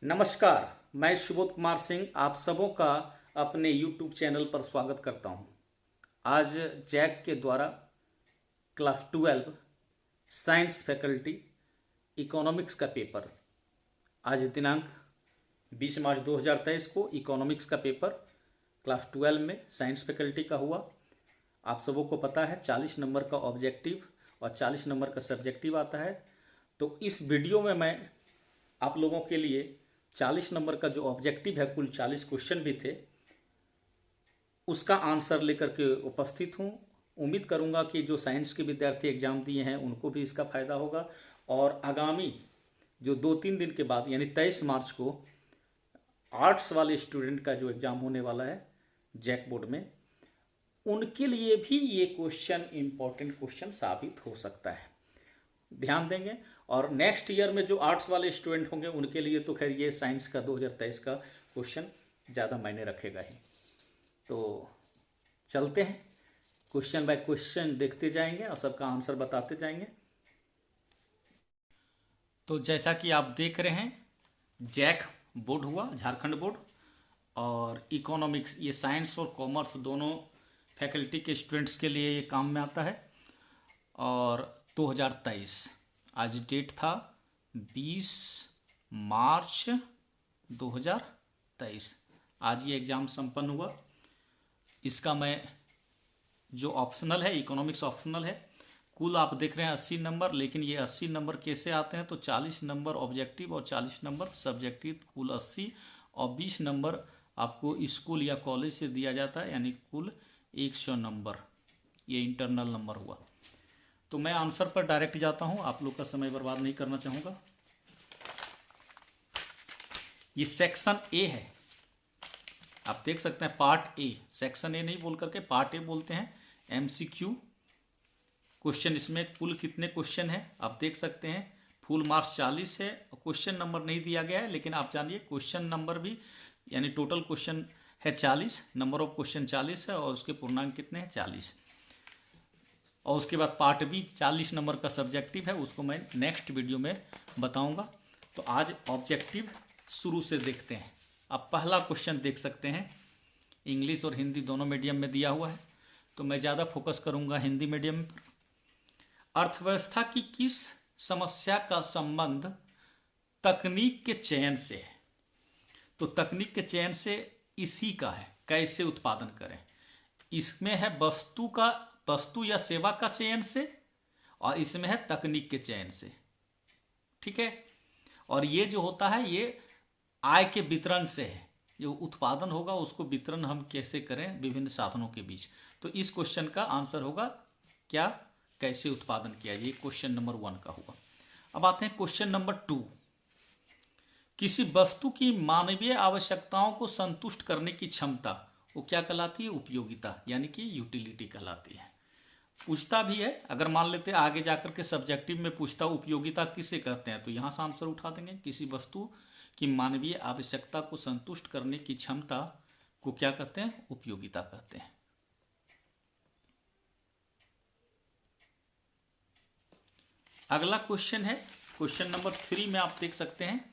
नमस्कार। मैं सुबोध कुमार सिंह आप सबों का अपने YouTube चैनल पर स्वागत करता हूं। आज जैक के द्वारा क्लास 12 साइंस फैकल्टी इकोनॉमिक्स का पेपर, आज दिनांक 20 मार्च 2023 को इकोनॉमिक्स का पेपर क्लास 12 में साइंस फैकल्टी का हुआ। आप सबों को पता है 40 नंबर का ऑब्जेक्टिव और 40 नंबर का सब्जेक्टिव आता है। तो इस वीडियो में मैं आप लोगों के लिए 40 नंबर का जो ऑब्जेक्टिव है, कुल 40 क्वेश्चन भी थे, उसका आंसर लेकर के उपस्थित हूँ। उम्मीद करूँगा कि जो साइंस के विद्यार्थी एग्जाम दिए हैं उनको भी इसका फायदा होगा और आगामी जो 2-3 दिन के बाद यानी 23 मार्च को आर्ट्स वाले स्टूडेंट का जो एग्ज़ाम होने वाला है जैक बोर्ड में, उनके लिए भी ये क्वेश्चन इम्पोर्टेंट क्वेश्चन साबित हो सकता है। ध्यान देंगे। और नेक्स्ट ईयर में जो आर्ट्स वाले स्टूडेंट होंगे उनके लिए तो खैर ये साइंस का 2023 का क्वेश्चन ज़्यादा मायने रखेगा ही। तो चलते हैं, क्वेश्चन बाय क्वेश्चन देखते जाएंगे और सबका आंसर बताते जाएंगे। तो जैसा कि आप देख रहे हैं, जैक बोर्ड हुआ, झारखंड बोर्ड, और इकोनॉमिक्स ये साइंस और कॉमर्स दोनों फैकल्टी के स्टूडेंट्स के लिए ये काम में आता है। और 2023 आज डेट था 20 मार्च 2023, आज ये एग्ज़ाम संपन्न हुआ। इसका मैं जो ऑप्शनल है, इकोनॉमिक्स ऑप्शनल है, कुल आप देख रहे हैं 80 नंबर, लेकिन ये 80 नंबर कैसे आते हैं तो 40 नंबर ऑब्जेक्टिव और 40 नंबर सब्जेक्टिव, कुल 80, और 20 नंबर आपको स्कूल या कॉलेज से दिया जाता है, यानी कुल 100 नंबर ये इंटरनल नंबर हुआ। तो मैं आंसर पर डायरेक्ट जाता हूं, आप लोग का समय बर्बाद नहीं करना चाहूँगा। ये सेक्शन ए है, आप देख सकते हैं पार्ट ए, सेक्शन ए नहीं बोल करके पार्ट ए बोलते हैं। MCQ क्वेश्चन, इसमें कुल कितने क्वेश्चन है आप देख सकते हैं। फुल मार्क्स 40 है, क्वेश्चन नंबर नहीं दिया गया है, लेकिन आप जानिए क्वेश्चन नंबर भी, यानी टोटल क्वेश्चन है 40, नंबर ऑफ क्वेश्चन 40 है और उसके पूर्णांक कितने हैं 40। और उसके बाद पार्ट बी 40 नंबर का सब्जेक्टिव है, उसको मैं नेक्स्ट वीडियो में बताऊंगा। तो आज ऑब्जेक्टिव शुरू से देखते हैं। आप पहला क्वेश्चन देख सकते हैं, इंग्लिश और हिंदी दोनों मीडियम में दिया हुआ है, तो मैं ज़्यादा फोकस करूंगा हिंदी मीडियम पर। अर्थव्यवस्था की किस समस्या का संबंध तकनीक के चयन से है? तो तकनीक के चयन से इसी का है, कैसे उत्पादन करें। इसमें है वस्तु या सेवा का चयन से, और इसमें है तकनीक के चयन से। ठीक है। और ये जो होता है ये आय के वितरण से है, जो उत्पादन होगा उसको वितरण हम कैसे करें विभिन्न साधनों के बीच। तो इस क्वेश्चन का आंसर होगा क्या, कैसे उत्पादन किया। ये क्वेश्चन नंबर 1 का हुआ। अब आते हैं क्वेश्चन नंबर 2। किसी वस्तु की मानवीय आवश्यकताओं को संतुष्ट करने की क्षमता वो क्या कहलाती है? उपयोगिता, यानी कि यूटिलिटी कहलाती है। पूछता भी है, अगर मान लेते हैं आगे जाकर के सब्जेक्टिव में पूछता उपयोगिता किसे कहते हैं, तो यहां से आंसर उठा देंगे। किसी वस्तु की मानवीय आवश्यकता को संतुष्ट करने की क्षमता को क्या कहते हैं? उपयोगिता कहते हैं। अगला क्वेश्चन है क्वेश्चन नंबर 3 में आप देख सकते हैं,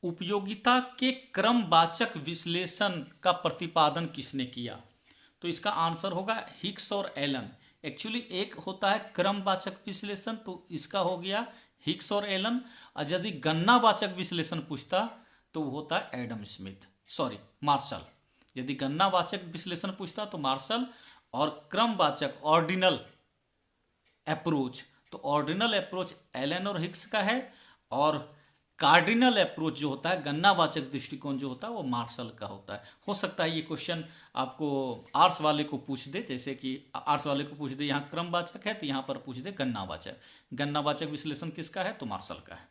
उपयोगिता के क्रमवाचक विश्लेषण का प्रतिपादन किसने किया? तो इसका आंसर होगा हिग्स और एलन। एक्चुअली एक होता है क्रमवाचक विश्लेषण, तो इसका हो गया हिग्स और एलन। और यदि गणनावाचक विश्लेषण पूछता तो वो होता है एडम स्मिथ, मार्शल। यदि गणनावाचक विश्लेषण पूछता तो मार्शल, और क्रमवाचक ऑर्डिनल अप्रोच, तो ऑर्डिनल अप्रोच एलन और हिग्स का है, और कार्डिनल अप्रोच जो होता है, गणनावाचक दृष्टिकोण जो होता है, वो मार्शल का होता है। हो सकता है ये क्वेश्चन आपको आर्ट्स वाले को पूछ दे, जैसे कि आर्ट्स वाले को पूछ दे यहाँ क्रमवाचक है तो यहाँ पर पूछ दे गणनावाचक। गणनावाचक विश्लेषण किसका है? तो मार्शल का है।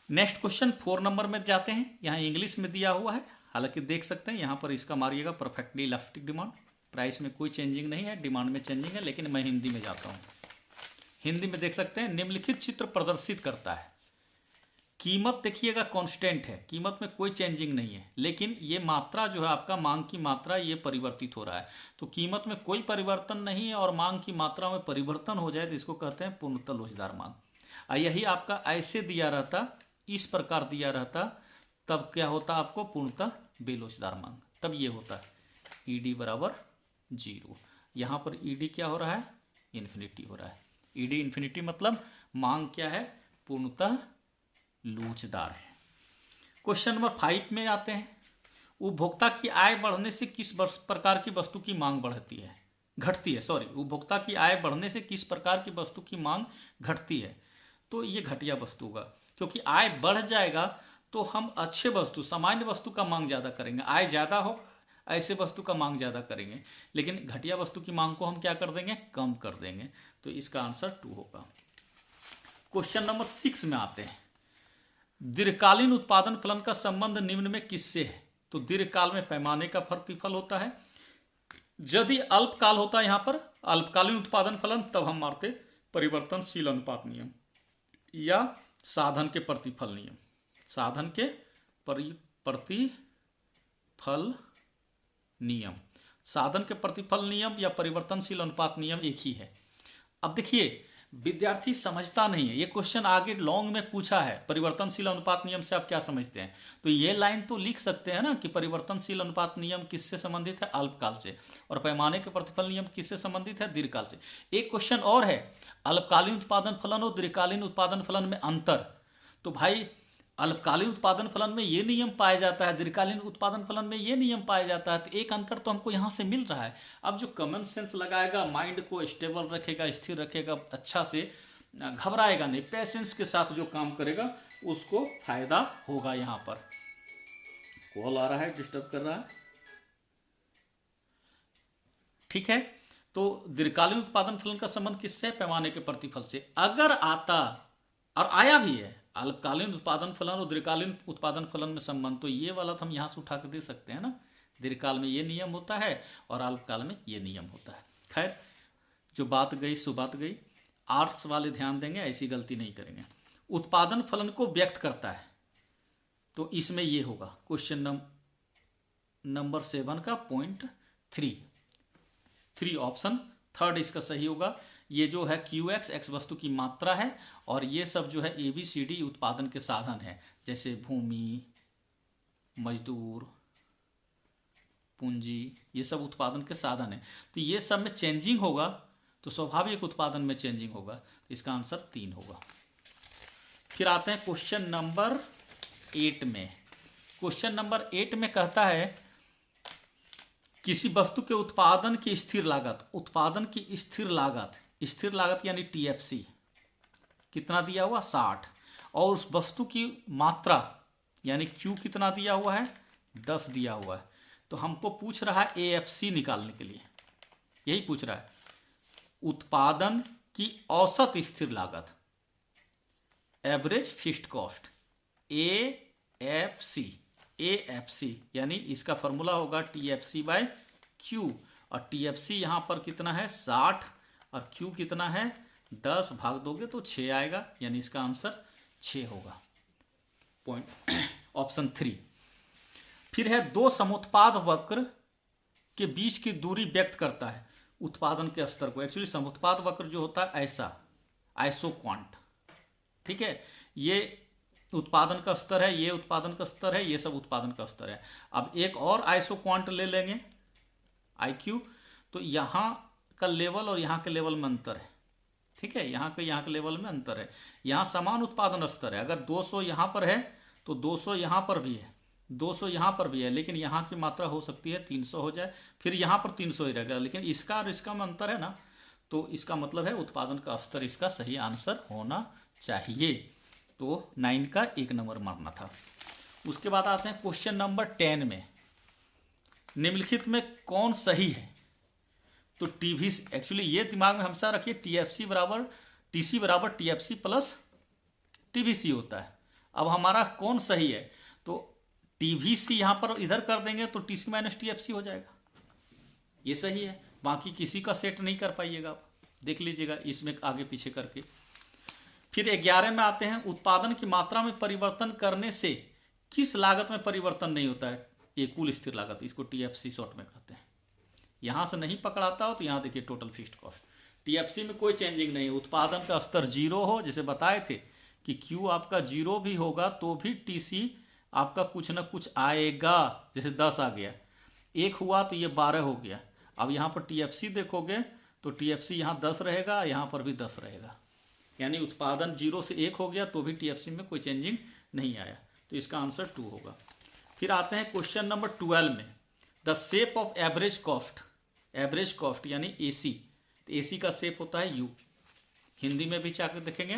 नेक्स्ट क्वेश्चन 4 नंबर में जाते हैं। यहाँ इंग्लिश में दिया हुआ है, हालांकि देख सकते हैं यहाँ पर इसका मारिएगा परफेक्टली इलास्टिक डिमांड। प्राइस में कोई चेंजिंग नहीं है, डिमांड में चेंजिंग है, लेकिन मैं हिंदी में जाता हूँ। हिंदी में देख सकते हैं, निम्नलिखित चित्र प्रदर्शित करता है। कीमत देखिएगा कांस्टेंट है, कीमत में कोई चेंजिंग नहीं है, लेकिन ये मात्रा जो है आपका मांग की मात्रा ये परिवर्तित हो रहा है। तो कीमत में कोई परिवर्तन नहीं है और मांग की मात्रा में परिवर्तन हो जाए तो इसको कहते हैं पूर्णतः लोचदार मांग। यही आपका ऐसे दिया रहता इस प्रकार दिया रहता तब क्या होता आपको पूर्णतः बेलोचदार मांग, तब ये होता है ईडी बराबर 0। यहाँ पर ईडी क्या हो रहा है, इन्फिनिटी हो रहा है। ईडी इन्फिनिटी मतलब मांग क्या है, पूर्णतः लोचदार है। क्वेश्चन नंबर 5 में आते हैं। उपभोक्ता की आय बढ़ने से किस प्रकार की वस्तु की मांग बढ़ती है, घटती है, सॉरी, उपभोक्ता की आय बढ़ने से किस प्रकार की वस्तु की मांग घटती है। तो ये घटिया वस्तु होगा, क्योंकि आय बढ़ जाएगा तो हम अच्छे वस्तु, सामान्य वस्तु का मांग ज़्यादा करेंगे। आय ज़्यादा होगा, ऐसे वस्तु का मांग ज़्यादा करेंगे, लेकिन घटिया वस्तु की मांग को हम क्या कर देंगे, कम कर देंगे। तो इसका आंसर 2 होगा। क्वेश्चन नंबर 6 में आते हैं। दीर्घकालीन उत्पादन फलन का संबंध निम्न में किससे है। तो दीर्घकाल में पैमाने का प्रतिफल होता है। यदि अल्पकाल होता है यहाँ पर अल्पकालीन उत्पादन फलन, तब हम मारते परिवर्तनशील अनुपात नियम या साधन के प्रतिफल नियम। साधन के प्रतिफल नियम, साधन के प्रतिफल नियम या परिवर्तनशील अनुपात नियम एक ही है। अब देखिए विद्यार्थी समझता नहीं है, ये क्वेश्चन आगे लॉन्ग में पूछा है, परिवर्तनशील अनुपात नियम से आप क्या समझते हैं। तो ये लाइन तो लिख सकते हैं ना कि परिवर्तनशील अनुपात नियम किससे संबंधित है, अल्पकाल से, और पैमाने के प्रतिफल नियम किससे संबंधित है, दीर्घकाल से। एक क्वेश्चन और है, अल्पकालीन उत्पादन फलन और दीर्घकालीन उत्पादन फलन में अंतर। तो भाई अल्पकालीन उत्पादन फलन में ये नियम पाया जाता है, दीर्घकालीन उत्पादन फलन में ये नियम पाया जाता है। तो एक अंतर तो हमको यहाँ से मिल रहा है। अब जो कॉमन सेंस लगाएगा, माइंड को स्टेबल रखेगा, स्थिर रखेगा, अच्छा से घबराएगा नहीं, पेशेंस के साथ जो काम करेगा उसको फायदा होगा। यहाँ पर कॉल आ रहा है, डिस्टर्ब कर रहा है, ठीक है। तो दीर्घकालीन उत्पादन फलन का संबंध किससे है, पैमाने के प्रतिफल से। अगर आता और आया भी है अल्पकालीन उत्पादन फलन और दीर्घकालीन उत्पादन फलन में संबंध, तो ये वाला तो हम यहां से उठा कर दे सकते हैं ना। दीर्घकाल में ये नियम होता है और अल्पकाल में ये नियम होता है। खैर, जो बात गई सो बात गई। आर्ट्स वाले ध्यान देंगे, ऐसी गलती नहीं करेंगे। उत्पादन फलन को व्यक्त करता है, तो इसमें ये होगा क्वेश्चन नंबर 7 का पॉइंट 3 ऑप्शन 3 इसका सही होगा। ये जो है QX X वस्तु की मात्रा है, और ये सब जो है ABCD उत्पादन के साधन है, जैसे भूमि, मजदूर, पूंजी, ये सब उत्पादन के साधन है। तो ये सब में चेंजिंग होगा तो स्वाभाविक उत्पादन में चेंजिंग होगा। तो इसका आंसर 3 होगा। फिर आते हैं क्वेश्चन नंबर 8 में। क्वेश्चन नंबर 8 में कहता है किसी वस्तु के उत्पादन की स्थिर लागत, उत्पादन की स्थिर लागत, स्थिर लागत यानी TFC कितना दिया हुआ 60, और उस वस्तु की मात्रा यानी Q कितना दिया हुआ है 10 दिया हुआ है। तो हमको पूछ रहा है AFC निकालने के लिए, यही पूछ रहा है, उत्पादन की औसत स्थिर लागत, एवरेज फिक्स्ड कॉस्ट, AFC यानी इसका फॉर्मूला होगा TFC/Q, और TFC यहां पर कितना है 60 और Q कितना है 10, भाग दोगे तो 6 आएगा, यानी इसका आंसर 6 होगा। Point option 3। फिर है दो समुत्पाद वक्र के बीच की दूरी व्यक्त करता है उत्पादन के स्तर को। एक्चुअली समुत्पाद वक्र जो होता है ऐसा आइसोक्वांट, ठीक है, ये उत्पादन का स्तर है, ये उत्पादन का स्तर है, ये सब उत्पादन का स्तर है। अब एक और आइसोक्वांट ले लेंगे IQ, तो यहाँ का लेवल और यहाँ के लेवल में अंतर है, ठीक है, यहाँ के लेवल में अंतर है। यहाँ समान उत्पादन स्तर है, अगर 200 यहाँ पर है तो 200 यहाँ पर भी है, 200 यहाँ पर भी है, लेकिन यहाँ की मात्रा हो सकती है 300 हो जाए, फिर यहाँ पर 300 ही रहेगा, लेकिन इसका और इसका में अंतर है ना, तो इसका मतलब है उत्पादन का स्तर इसका सही आंसर होना चाहिए। तो 9 का 1 नंबर मारना था। उसके बाद आते हैं क्वेश्चन नंबर 10 में, निम्नलिखित में कौन सही है। तो TVC, एक्चुअली ये दिमाग में हमेशा रखिए, TC बराबर TFC प्लस TVC होता है। अब हमारा कौन सही है, तो TVC यहां पर इधर कर देंगे तो TC माइनस TFC हो जाएगा, ये सही है। बाकी किसी का सेट नहीं कर पाइएगा, देख लीजिएगा इसमें आगे पीछे करके। फिर 11 में आते हैं, उत्पादन की मात्रा में परिवर्तन करने से किस लागत में परिवर्तन नहीं होता है, ये कुल स्थिर लागत, इसको TFC शॉर्ट में कहते हैं। यहां से नहीं पकड़ाता हो तो यहां देखिए टोटल फिक्स्ड कॉस्ट, TFC में कोई चेंजिंग नहीं, उत्पादन का स्तर 0 हो, जैसे बताए थे कि क्यू आपका 0 भी होगा तो भी टीसी आपका कुछ ना कुछ आएगा। जैसे 10 आ गया, 1 हुआ तो ये 12 हो गया। अब यहाँ पर टीएफसी देखोगे तो टीएफसी यहाँ 10 रहेगा, यहाँ पर भी 10 रहेगा, यानी उत्पादन 0 से 1 हो गया तो भी टीएफसी में कोई चेंजिंग नहीं आया। तो इसका आंसर 2 होगा। फिर आते हैं क्वेश्चन नंबर 12 में, the shape of average cost. Average cost यानी एसी, तो एसी का शेप होता है यू। हिंदी में भी जाकर देखेंगे,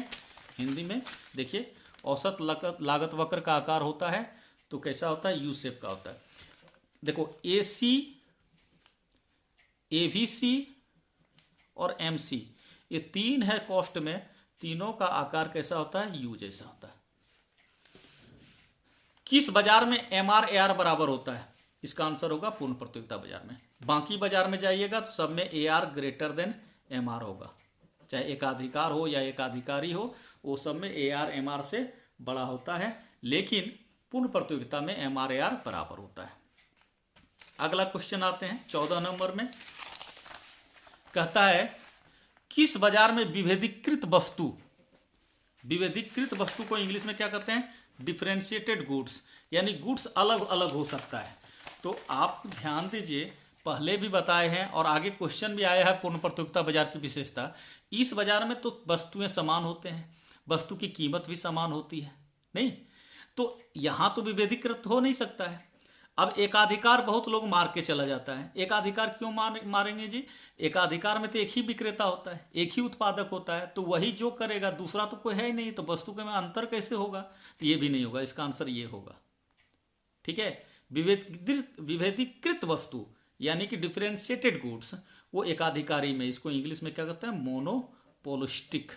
हिंदी में देखिए औसत लागत वक्र का आकार होता है तो कैसा होता है, यू शेप का होता है। देखो एसी, एवीसी और एमसी, ये 3 है कॉस्ट में, तीनों का आकार कैसा होता है, यू जैसा होता है। किस बाजार में एमआर एआर बराबर होता है, इसका आंसर होगा पूर्ण प्रतियोगिता बाजार में। बाकी बाजार में जाइएगा तो सब में एआर ग्रेटर देन एमआर होगा, चाहे एकाधिकार हो या एकाधिकारी हो, वो सब में एआर एमआर से बड़ा होता है, लेकिन पूर्ण प्रतियोगिता में एमआर एआर बराबर होता है। अगला क्वेश्चन आते हैं 14 नंबर में, कहता है किस बाजार में विभेदीकृत वस्तु, विभेदीकृत वस्तु को इंग्लिश में क्या कहते हैं, डिफरेंशिएटेड गुड्स, यानी गुड्स अलग अलग हो सकता है। तो आप ध्यान दीजिए, पहले भी बताए हैं और आगे क्वेश्चन भी आया है पूर्ण प्रतियोगिता बाजार की विशेषता। इस बाजार में तो वस्तुएं समान होते हैं, वस्तु की कीमत भी समान होती है, नहीं तो यहां तो विभेदीकृत हो नहीं सकता है। अब एकाधिकार बहुत लोग मार के चला जाता है। एकाधिकार क्यों मारेंगे जी, एकाधिकार में तो एक ही विक्रेता होता है, एक ही उत्पादक होता है, तो वही जो करेगा, दूसरा तो कोई है ही नहीं, तो वस्तु के में अंतर कैसे होगा, तो ये भी नहीं होगा, इसका आंसर ये होगा। ठीक है, विभेदीकृत वस्तु यानी कि डिफरेंशिएटेड गुड्स, वो एकाधिकारी में, इसको इंग्लिश में क्या कहते हैं, मोनोपोलिस्टिक।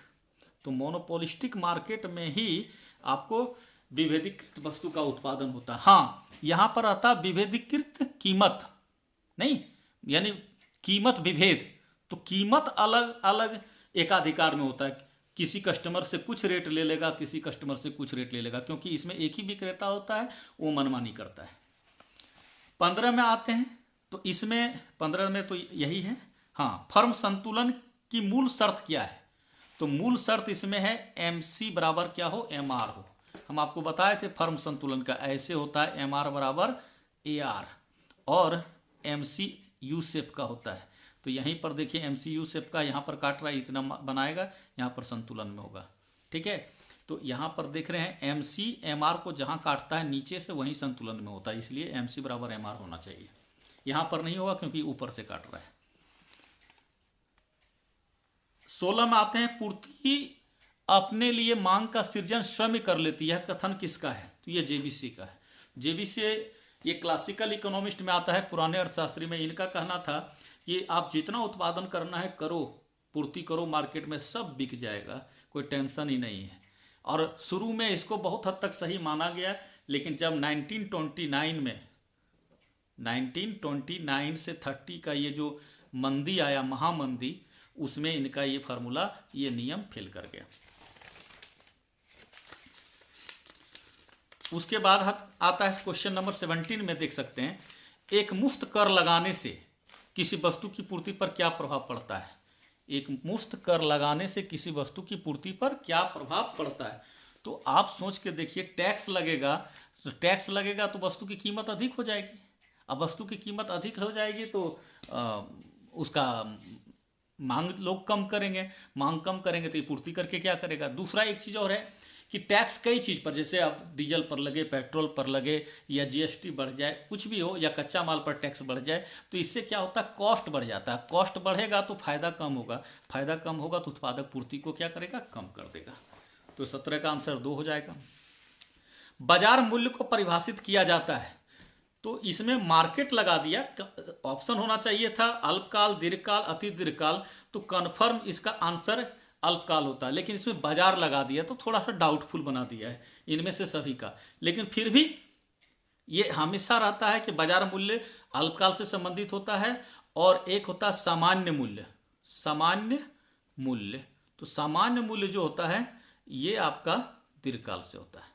तो मोनोपोलिस्टिक मार्केट में ही आपको विभेदीकृत वस्तु का उत्पादन होता है। हाँ, यहां पर आता विभेदीकृत कीमत नहीं, यानी कीमत विभेद, तो कीमत अलग अलग एकाधिकार में होता है, किसी कस्टमर से कुछ रेट ले लेगा, किसी कस्टमर से कुछ रेट ले लेगा, क्योंकि इसमें एक ही विक्रेता होता है, वो मनमानी करता है। 15 में आते हैं, तो इसमें 15 में तो यही है। हाँ, फर्म संतुलन की मूल शर्त क्या है, तो मूल शर्त इसमें है एमसी बराबर क्या हो, एमआर हो। हम आपको बताए थे फर्म संतुलन का ऐसे होता है, एमआर बराबर एआर और एमसी यू शेप का होता है। तो यहीं पर देखिए एमसी यू शेप का, यहाँ पर काट रहा है, इतना बनाएगा, यहाँ पर संतुलन में होगा। ठीक है, तो यहाँ पर देख रहे हैं एमसी एमआर को जहाँ काटता है नीचे से वहीं संतुलन में होता है, इसलिए एमसी बराबर एमआर होना चाहिए। यहाँ पर नहीं होगा क्योंकि ऊपर से काट रहा है। 16 में आते हैं, पूर्ति अपने लिए मांग का सृजन स्वयं कर लेती है, कथन किसका है, तो ये जेबीसी का है। जेबीसी ये क्लासिकल इकोनॉमिस्ट में आता है, पुराने अर्थशास्त्री में। इनका कहना था कि आप जितना उत्पादन करना है करो, पूर्ति करो, मार्केट में सब बिक जाएगा, कोई टेंशन ही नहीं है। और शुरू में इसको बहुत हद तक सही माना गया, लेकिन जब 1929 से 30 का ये जो मंदी आया, महामंदी, उसमें इनका ये फार्मूला, ये नियम फेल कर गया। उसके बाद आता है क्वेश्चन नंबर 17 में, देख सकते हैं, एक मुफ्त कर लगाने से किसी वस्तु की पूर्ति पर क्या प्रभाव पड़ता है। एक मुफ्त कर लगाने से किसी वस्तु की पूर्ति पर क्या प्रभाव पड़ता है, तो आप सोच के देखिए, टैक्स लगेगा, तो टैक्स लगेगा तो वस्तु की कीमत अधिक हो जाएगी। अब वस्तु की कीमत अधिक हो जाएगी तो उसका मांग लोग कम करेंगे, मांग कम करेंगे तो ये पूर्ति करके क्या करेगा। दूसरा एक चीज़ और है कि टैक्स कई चीज़ पर, जैसे अब डीजल पर लगे, पेट्रोल पर लगे, या जीएसटी बढ़ जाए, कुछ भी हो, या कच्चा माल पर टैक्स बढ़ जाए, तो इससे क्या होता है, कॉस्ट बढ़ जाता है। कॉस्ट बढ़ेगा तो फायदा कम होगा, फायदा कम होगा तो उत्पादक पूर्ति को क्या करेगा, कम कर देगा। तो 17 का आंसर 2 हो जाएगा। बाजार मूल्य को परिभाषित किया जाता है, तो इसमें मार्केट लगा दिया, ऑप्शन होना चाहिए था अल्पकाल, दीर्घकाल, अति दीर्घकाल, तो कन्फर्म इसका आंसर अल्पकाल होता है, लेकिन इसमें बाजार लगा दिया तो थोड़ा सा डाउटफुल बना दिया है इनमें से सभी का। लेकिन फिर भी ये हमेशा रहता है कि बाजार मूल्य अल्पकाल से संबंधित होता है, और एक होता है सामान्य मूल्य। सामान्य मूल्य, तो सामान्य मूल्य जो होता है ये आपका दीर्घकाल से होता है,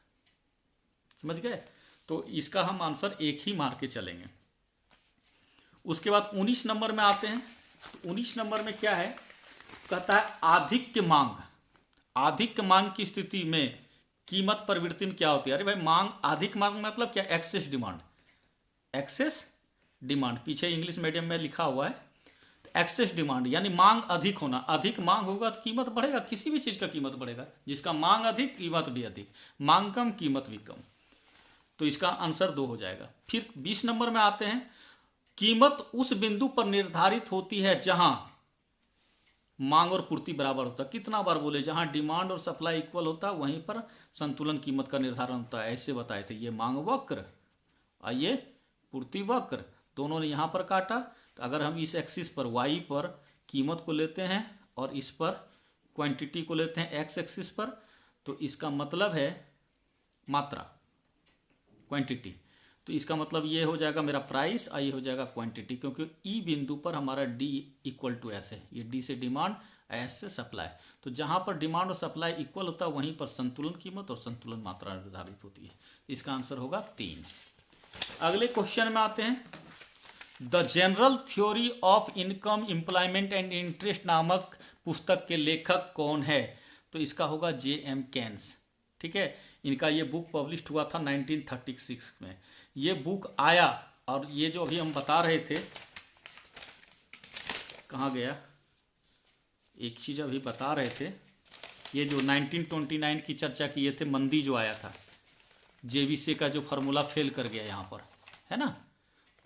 समझ गए। तो इसका हम आंसर एक ही मार के चलेंगे। उसके बाद 19 नंबर में आते हैं, तो 19 नंबर में क्या है, कहता है आधिक्य मांग। आधिक्य मांग की स्थिति में कीमत प्रवृत्ति में क्या होती है? अरे भाई मांग, अधिक मांग मतलब क्या? Excess demand. एक्सेस डिमांड पीछे इंग्लिश मीडियम में लिखा हुआ है। एक्सेस डिमांड यानी मांग अधिक होना। अधिक मांग होगा तो कीमत बढ़ेगा, किसी भी चीज का कीमत बढ़ेगा। जिसका मांग अधिक कीमत भी अधिक, मांग कम कीमत भी कम। तो इसका आंसर 2 हो जाएगा। फिर 20 नंबर में आते हैं, कीमत उस बिंदु पर निर्धारित होती है जहां मांग और पूर्ति बराबर होता है। कितना बार बोले? जहां डिमांड और सप्लाई इक्वल होता है वहीं पर संतुलन कीमत का निर्धारण होता है। ऐसे बताए थे, ये मांग वक्र और ये पूर्ति वक्र, दोनों ने यहां पर काटा। तो अगर हम इस एक्सिस पर y पर कीमत को लेते हैं और इस पर क्वांटिटी को लेते हैं x एक्सिस पर, तो इसका मतलब है मात्रा, क्वांटिटी। तो इसका मतलब ये हो जाएगा मेरा प्राइस और ये हो जाएगा क्वांटिटी, क्योंकि ई बिंदु पर हमारा डी इक्वल टू एस है। ये डी से डिमांड, एस से सप्लाई। तो जहां पर डिमांड और सप्लाई इक्वल होता है वहीं पर संतुलन कीमत और संतुलन मात्रा निर्धारित होती है। इसका आंसर होगा 3। अगले क्वेश्चन में आते हैं, the general theory of income employment and interest नामक पुस्तक के लेखक कौन है? तो इसका होगा J.M. केन्स। ठीक है, इनका ये बुक पब्लिश हुआ था 1936 में। ये बुक आया, और ये जो अभी हम बता रहे थे, कहाँ गया, एक चीज अभी बता रहे थे, ये जो 1929 की चर्चा किए थे, मंदी जो आया था, जेवीसे का जो फार्मूला फेल कर गया यहाँ पर, है ना।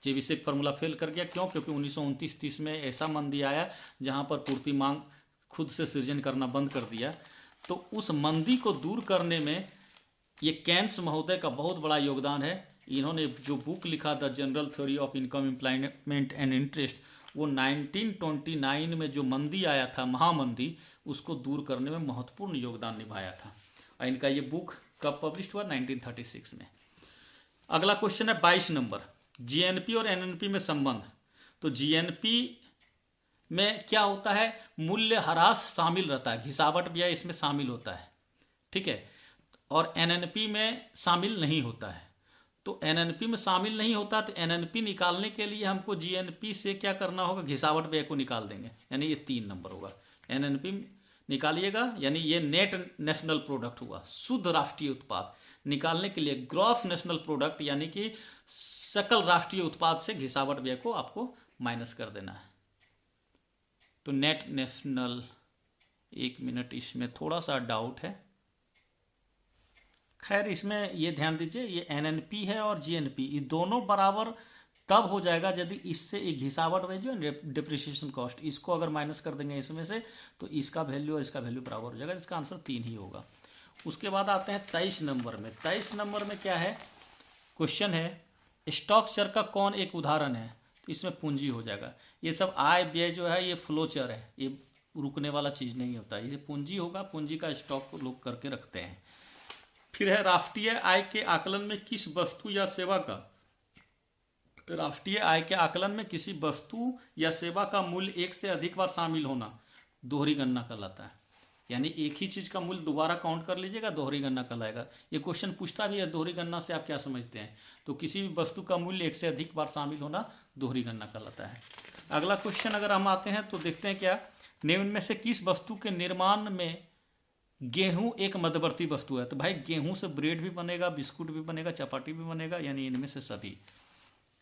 जेवीसे का फार्मूला फेल कर गया, क्यों? क्योंकि 1929-30 में ऐसा मंदी आया जहाँ पर पूर्ति मांग खुद से सृजन करना बंद कर दिया। तो उस मंदी को दूर करने में ये केन्स महोदय का बहुत बड़ा योगदान है। इन्होंने जो बुक लिखा the general theory of income employment and interest, वो 1929 में जो मंदी आया था, महामंदी, उसको दूर करने में महत्वपूर्ण योगदान निभाया था। और इनका ये बुक कब पब्लिश हुआ? 1936 में। अगला क्वेश्चन है 22 नंबर, जीएनपी और एनएनपी में संबंध। तो जीएनपी में क्या होता है? मूल्य ह्रास शामिल रहता है, घिसावट व्यय इसमें शामिल होता है। ठीक है, और एनएनपी में शामिल नहीं होता है। तो एनएनपी में शामिल नहीं होता, तो एनएनपी निकालने के लिए हमको जीएनपी से क्या करना होगा? घिसावट व्यय को निकाल देंगे, यानी ये 3 नंबर होगा। एनएनपी निकालिएगा, यानी ये नेट नेशनल प्रोडक्ट हुआ, शुद्ध राष्ट्रीय उत्पाद। निकालने के लिए ग्रॉस नेशनल प्रोडक्ट, यानी कि सकल राष्ट्रीय उत्पाद से घिसावट व्यय को आपको माइनस कर देना है। तो नेट नेशनल, 1 मिनट, इसमें थोड़ा सा डाउट है। खैर, इसमें ये ध्यान दीजिए, ये एनएनपी है और जीएनपी, ये दोनों बराबर तब हो जाएगा यदि इससे एक घिसावट व्यय जो डिप्रिसिएशन कॉस्ट, इसको अगर माइनस कर देंगे इसमें से, तो इसका वैल्यू और इसका वैल्यू बराबर हो जाएगा। इसका आंसर 3 ही होगा। उसके बाद आते हैं 23 नंबर में। 23 नंबर में क्या है? क्वेश्चन है, स्टॉक चर का कौन एक उदाहरण है? तो इसमें पूंजी हो जाएगा। ये सब आय व्यय जो है ये फ्लो चर है, ये रुकने वाला चीज़ नहीं होता, ये पूंजी होगा। पूंजी का स्टॉक लोग करके रखते हैं। फिर है, राष्ट्रीय आय के आकलन में किस वस्तु या सेवा का, राष्ट्रीय आय के आकलन में किसी वस्तु या सेवा का मूल्य एक से अधिक बार शामिल होना दोहरी गणना कहलाता है। यानी एक ही चीज का मूल्य दोबारा काउंट कर लीजिएगा, दोहरी गणना कहलाएगा। ये क्वेश्चन पूछता भी है दोहरी गणना से आप क्या समझते हैं? तो किसी भी वस्तु का मूल्य एक से अधिक बार शामिल होना दोहरी गणना कहलाता है। अगला क्वेश्चन अगर हम आते हैं तो देखते हैं क्या, निम्न में से किस वस्तु के निर्माण में गेहूं एक मध्यवर्ती वस्तु है? तो भाई गेहूं से ब्रेड भी बनेगा, बिस्कुट भी बनेगा, चपाती भी बनेगा, यानी इनमें से सभी,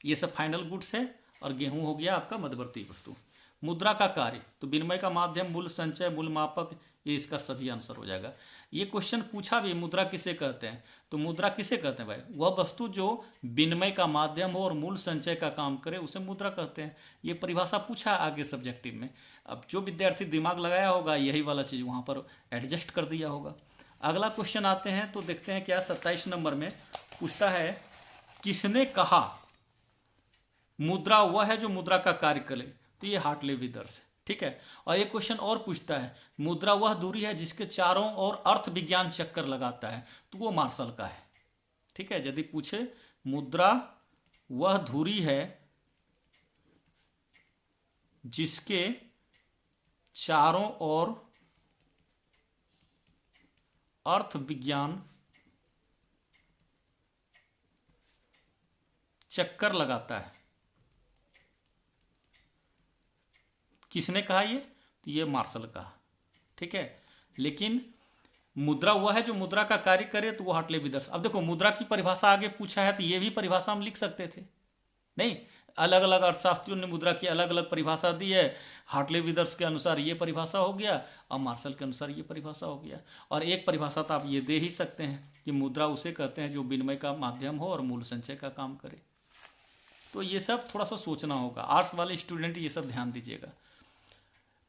ये सब फाइनल गुड्स है और गेहूं हो गया आपका मध्यवर्ती वस्तु। मुद्रा का कार्य, तो विनिमय का माध्यम, मूल्य संचय, मूल्य मापक, ये इसका सभी आंसर हो जाएगा। ये क्वेश्चन पूछा भी, मुद्रा किसे कहते हैं? तो मुद्रा किसे कहते हैं भाई? वह वस्तु जो विनिमय का माध्यम हो और मूल्य संचय का काम करे उसे मुद्रा कहते हैं। ये परिभाषा पूछा आगे सब्जेक्टिव में। अब जो विद्यार्थी दिमाग लगाया होगा यही वाला चीज वहां पर एडजस्ट कर दिया होगा। अगला क्वेश्चन आते हैं तो देखते हैं क्या, 27 नंबर में पूछता है, किसने कहा मुद्रा वह है जो मुद्रा का कार्य करे? तो ये हार्टले विदर्स है। ठीक है, और एक क्वेश्चन और पूछता है, मुद्रा वह धुरी है जिसके चारों ओर अर्थ विज्ञान चक्कर लगाता है? तो वो मार्शल का है। ठीक है, यदि पूछे मुद्रा वह धुरी है जिसके चारों ओर अर्थ विज्ञान चक्कर लगाता है, किसने कहा ये? तो ये मार्शल का। ठीक है, लेकिन मुद्रा हुआ है जो मुद्रा का कार्य करे तो वो हार्टले विदर्स। अब देखो मुद्रा की परिभाषा आगे पूछा है तो ये भी परिभाषा हम लिख सकते थे, नहीं, अलग अलग अर्थशास्त्रियों ने मुद्रा की अलग अलग परिभाषा दी है। हार्टले विदर्स के अनुसार ये परिभाषा हो गया और मार्शल के अनुसार ये परिभाषा हो गया। और एक परिभाषा तो आप ये दे ही सकते हैं कि मुद्रा उसे कहते हैं जो विनिमय का माध्यम हो और मूल्य संचय का काम करे। तो ये सब थोड़ा सा सोचना होगा, आर्ट्स वाले स्टूडेंट ये सब ध्यान दीजिएगा।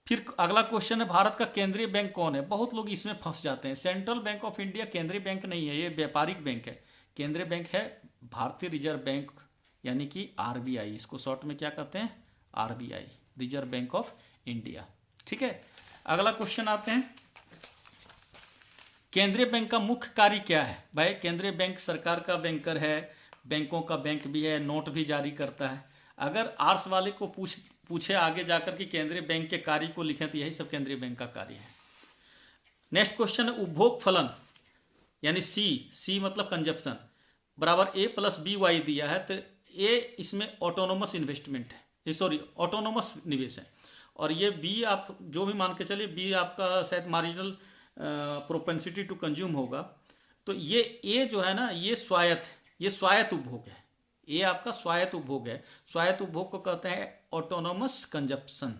फिर अगला क्वेश्चन है भारत का केंद्रीय बैंक कौन है। बहुत लोग इसमें फंस जाते हैं। सेंट्रल बैंक ऑफ इंडिया केंद्रीय बैंक नहीं है, ये व्यापारिक बैंक है। केंद्रीय बैंक है भारतीय रिजर्व बैंक यानी कि आरबीआई, इसको शॉर्ट में क्या कहते हैं, RBI, reserve bank of India. ठीक है, अगला क्वेश्चन आते हैं, केंद्रीय बैंक का मुख्य कार्य क्या है। भाई केंद्रीय बैंक सरकार का बैंकर है, बैंकों का बैंक भी है, नोट भी जारी करता है। अगर आर्ट्स वाले को पूछे आगे जाकर कि केंद्रीय बैंक के कार्य को लिखें तो यही सब केंद्रीय बैंक का कार्य है। नेक्स्ट क्वेश्चन है उपभोग फलन यानी सी मतलब कंजप्शन बराबर ए प्लस बी वाई दिया है, तो ए इसमें ऑटोनोमस इन्वेस्टमेंट है, सॉरी ऑटोनोमस निवेश है, और ये बी आप जो भी मान के चलिए, बी आपका शायद मार्जिनल प्रोपेंसिटी टू कंज्यूम होगा। तो ये ए जो है ना ये स्वायत्त उपभोग है, ये आपका स्वायत्त उपभोग है। स्वायत्त उपभोग को कहते हैं ऑटोनोमस कंजप्शन।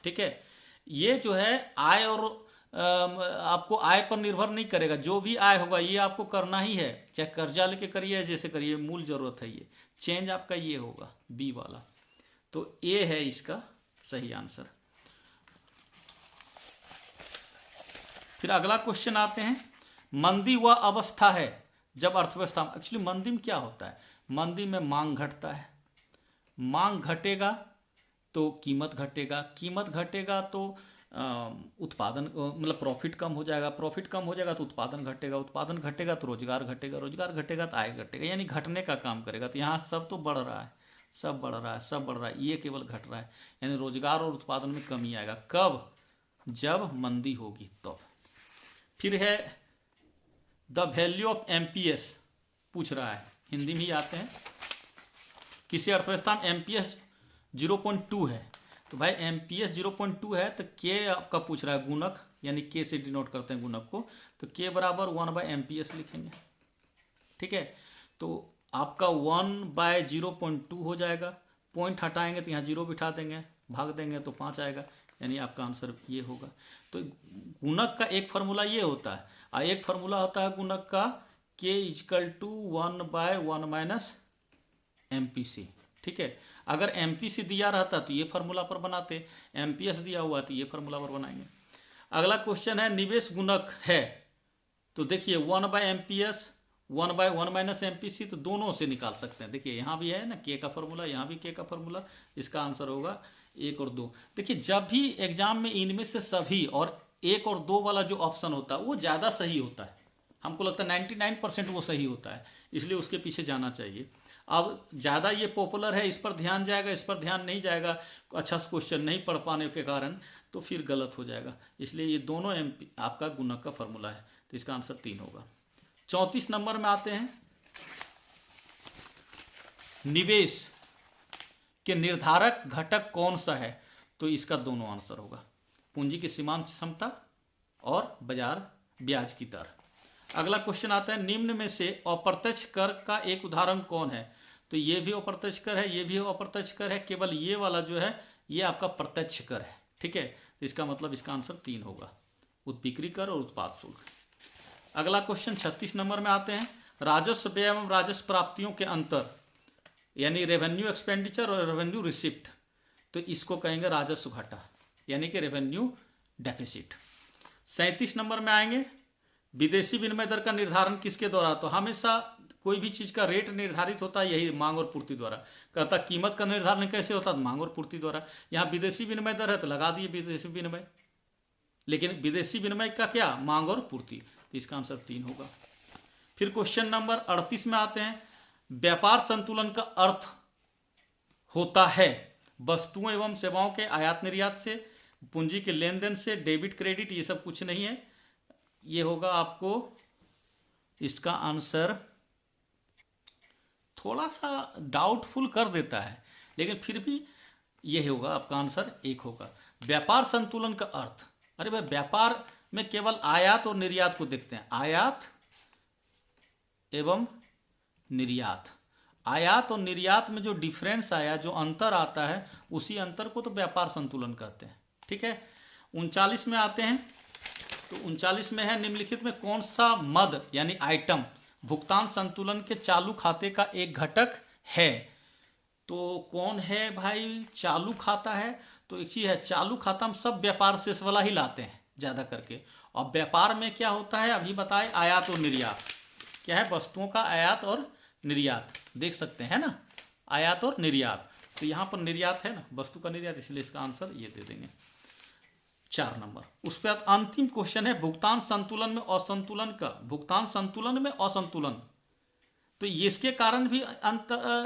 ठीक है, ये जो है आय और आपको आय पर निर्भर नहीं करेगा, जो भी आय होगा ये आपको करना ही है, चाहे कर्जा लेके करिए जैसे करिए, मूल जरूरत है। ये चेंज आपका ये होगा बी वाला, तो ए है इसका सही आंसर। फिर अगला क्वेश्चन आते हैं, मंदी वह अवस्था है जब अर्थव्यवस्था, एक्चुअली मंदी में क्या होता है, मंदी में मांग घटता है, मांग घटेगा तो कीमत घटेगा, कीमत घटेगा तो उत्पादन मतलब प्रॉफिट कम हो जाएगा, प्रॉफिट कम हो जाएगा तो उत्पादन घटेगा, उत्पादन घटेगा तो रोजगार घटेगा, रोजगार घटेगा तो आय घटेगा, यानी घटने का काम करेगा। तो यहाँ सब तो बढ़ रहा है, सब बढ़ रहा है, सब बढ़ रहा है, ये केवल घट रहा है, यानी रोजगार और उत्पादन में कमी आएगा। कब, जब मंदी होगी तब। फिर है द वैल्यू ऑफ एमपीएस पूछ रहा है, हिंदी में ही आते हैं, किसी अर्थव्यवस्था में एमपीएस 0.2 है, तो भाई एमपीएस 0.2 है तो के आपका पूछ रहा है गुणक, यानी के से डिनोट करते हैं गुणक को, तो के बराबर 1/MPS लिखेंगे। ठीक है, तो आपका 1/0.2 हो जाएगा, पॉइंट हटाएंगे तो यहाँ 0 बिठा देंगे, भाग देंगे तो 5 आएगा, यानी आपका आंसर ये होगा। तो गुणक का एक फार्मूला ये होता है, और एक फार्मूला होता है गुणक का k = 1/1 - MPC। ठीक है, अगर MPC दिया रहता तो ये फार्मूला पर बनाते, MPS दिया हुआ तो ये फार्मूला पर बनाएंगे। अगला क्वेश्चन है निवेश गुणक है, तो देखिए 1/MPS 1/1 - MPC, तो दोनों से निकाल सकते हैं। देखिए यहाँ भी है ना के का फार्मूला, यहाँ भी के का फार्मूला, इसका आंसर होगा 1 और 2। देखिए जब भी एग्जाम में इनमें से सभी और 1 और 2 वाला जो ऑप्शन होता है वो ज़्यादा सही होता है, हमको लगता है 99% वो सही होता है, इसलिए उसके पीछे जाना चाहिए। अब ज़्यादा ये पॉपुलर है, इस पर ध्यान जाएगा, इस पर ध्यान नहीं जाएगा, अच्छा क्वेश्चन नहीं पढ़ पाने के कारण, तो फिर गलत हो जाएगा। इसलिए ये दोनों आपका गुणक का फॉर्मूला है, तो इसका आंसर 3 होगा। 34 नंबर में आते हैं, निवेश के निर्धारक घटक कौन सा है, तो इसका दोनों आंसर होगा, पूंजी की सीमांत क्षमता और बाजार ब्याज की दर। अगला क्वेश्चन आता है, निम्न में से अप्रत्यक्ष कर का एक उदाहरण कौन है, तो ये भी अप्रत्यक्ष कर है, ये भी अप्रत्यक्ष कर है, केवल ये वाला जो है ये आपका प्रत्यक्ष कर है। ठीक है, तो इसका मतलब इसका आंसर 3 होगा, उत्बिक्री कर और उत्पाद शुल्क। अगला क्वेश्चन 36 नंबर में आते हैं, राजस्व व्यय एवं राजस्व प्राप्तियों के अंतर, यानी रेवेन्यू एक्सपेंडिचर और रेवेन्यू रिसिप्ट, तो इसको कहेंगे राजस्व घाटा, यानी कि रेवेन्यू डेफिसिट। 37 नंबर में आएंगे, विदेशी विनिमय दर का निर्धारण किसके द्वारा, तो हमेशा कोई भी चीज का रेट निर्धारित होता है यही मांग और पूर्ति द्वारा। कहता कीमत का निर्धारण कैसे होता है, मांग और पूर्ति द्वारा। यहाँ विदेशी विनिमय दर है तो लगा दिए विदेशी विनिमय, लेकिन विदेशी विनिमय का क्या, मांग और पूर्ति, तो इसका आंसर 3 होगा। फिर क्वेश्चन नंबर 38 में आते हैं, व्यापार संतुलन का अर्थ होता है वस्तुओं एवं सेवाओं के आयात निर्यात से, पूंजी के लेन देन से, डेबिट क्रेडिट ये सब कुछ नहीं है, ये होगा आपको इसका आंसर थोड़ा सा डाउटफुल कर देता है, लेकिन फिर भी ये होगा आपका आंसर 1 होगा। व्यापार संतुलन का अर्थ, अरे भाई व्यापार में केवल आयात और निर्यात को देखते हैं, आयात एवं निर्यात। आयात और निर्यात में जो डिफरेंस आया, जो अंतर आता है, उसी अंतर को तो व्यापार संतुलन कहते हैं। ठीक है, 39 में आते हैं। तो 39 में है, निम्नलिखित में कौन सा मद यानी आइटम भुगतान संतुलन के चालू खाते का एक घटक है? तो कौन है भाई? चालू खाता है। तो एक चीज है, चालू खाता हम सब व्यापार शेष वाला ही लाते हैं ज्यादा करके। और व्यापार में क्या होता है अभी बताए, आयात और निर्यात। क्या है? वस्तुओं का आयात और निर्यात, देख सकते हैं ना, आयात और निर्यात। तो यहाँ पर निर्यात है ना, वस्तु का निर्यात, इसलिए इसका आंसर ये दे देंगे 4 नंबर। उस पर अंतिम क्वेश्चन है, भुगतान संतुलन में असंतुलन का, भुगतान संतुलन में असंतुलन, तो इसके कारण भी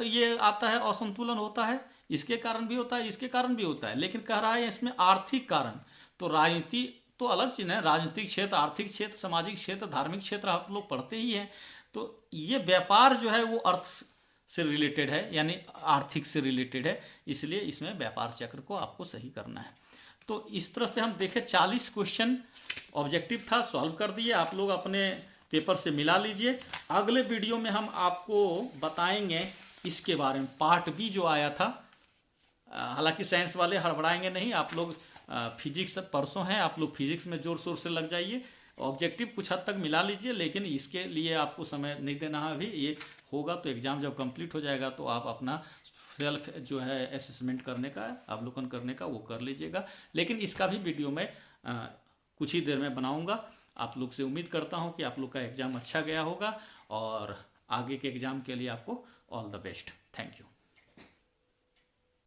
ये आता है, असंतुलन होता है, इसके कारण भी होता है, इसके कारण भी होता है, लेकिन कह रहा है इसमें आर्थिक कारण। तो राजनीति तो अलग चीज है, राजनीतिक क्षेत्र, आर्थिक क्षेत्र, सामाजिक क्षेत्र, धार्मिक क्षेत्र आप लोग पढ़ते ही हैं। तो ये व्यापार जो है वो अर्थ से रिलेटेड है, यानी आर्थिक से रिलेटेड है, इसलिए इसमें व्यापार चक्र को आपको सही करना है। तो इस तरह से हम देखें 40 क्वेश्चन ऑब्जेक्टिव था, सॉल्व कर दिए। आप लोग अपने पेपर से मिला लीजिए। अगले वीडियो में हम आपको बताएंगे इसके बारे में, पार्ट बी जो आया था। हालांकि साइंस वाले हड़बड़ाएंगे नहीं, आप लोग फिजिक्स परसों हैं, आप लोग फिजिक्स में जोर शोर से लग जाइए। ऑब्जेक्टिव कुछ हद तक मिला लीजिए, लेकिन इसके लिए आपको समय नहीं देना है अभी। ये होगा तो एग्जाम जब कंप्लीट हो जाएगा तो आप अपना सेल्फ जो है असेसमेंट करने का, अवलोकन करने का, वो कर लीजिएगा। लेकिन इसका भी वीडियो मैं कुछ ही देर में बनाऊंगा। आप लोग से उम्मीद करता हूं कि आप लोग का एग्जाम अच्छा गया होगा और आगे के एग्जाम के लिए आपको all the best. Thank you.